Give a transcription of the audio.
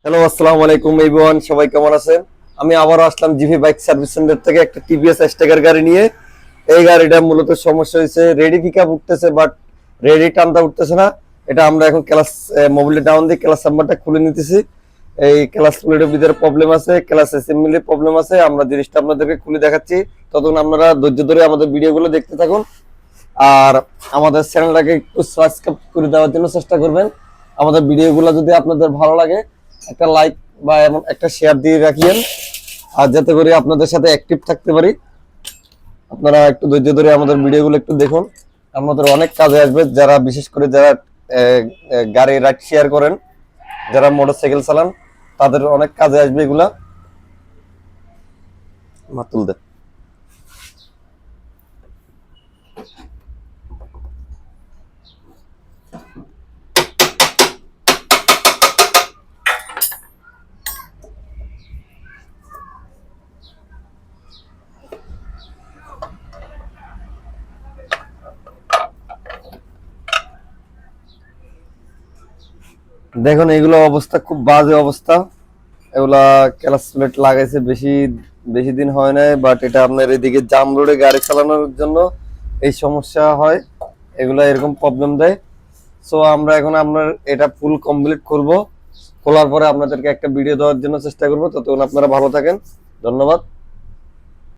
Hello, আসসালামু আলাইকুম everyone, সবাই কেমন আছেন? আমি আবারও আসলাম জিভি বাইক সার্ভিস সেন্টার থেকে একটা টিভিএস স্টেকার গাড়ি নিয়ে। এই গাড়িটা মূলত সমস্যা হয়েছে, রেডি পিকআপ উঠতেছে বাট রেডি টানটা উঠতেছে না। এটা আমরা এখন ক্লাস মোবিলে ডাউন দিয়ে ক্লাস নাম্বারটা খুলে নিতেছি। এই ক্লাস প্লেটের ভিতরে প্রবলেম আছে, ক্লাস অ্যাসেম্বলির প্রবলেম আছে। আমরা জিনিসটা আপনাদেরকে খুলে দেখাচ্ছি, ততক্ষণ আপনারা ধৈর্য ধরে আমাদের ভিডিওগুলো দেখতে থাকুন। আর আমাদের চ্যানেলটাকে একটু সাবস্ক্রাইব করে দেওয়ার জন্য চেষ্টা করবেন। আমাদের ভিডিওগুলো যদি আপনাদের ভালো লাগে একটা লাইক বা এমন একটা শেয়ার দিয়ে রাখিয়েন, আর যাতে করে আপনাদের সাথে অ্যাক্টিভ থাকতে পারি। আপনারা একটু ধৈর্য ধরে আমাদের ভিডিওগুলো একটু দেখুন, আমাদের অনেক কাজে আসবে। যারা বিশেষ করে যারা গাড়ি রাইড শেয়ার করেন, যারা মোটরসাইকেল চালান, তাদের অনেক কাজে আসবে এগুলা। মাতুল দে দেখুন, এগুলো অবস্থা খুব বাজে অবস্থা। এগুলা ক্লাচ প্লেট লাগাইছে বেশি বেশি দিন হয় নাই, বাট এটা আপনার এদিকে জাম রোডে গাড়ি চালানোর জন্য এই সমস্যা হয়, এগুলা এরকম প্রবলেম দেয়। সো আমরা এখন আপনার এটা ফুল কমপ্লিট করব, খোলার পরে আপনাদেরকে একটা ভিডিও দেওয়ার জন্য চেষ্টা করব। ততক্ষণ আপনারা ভালো থাকেন, ধন্যবাদ।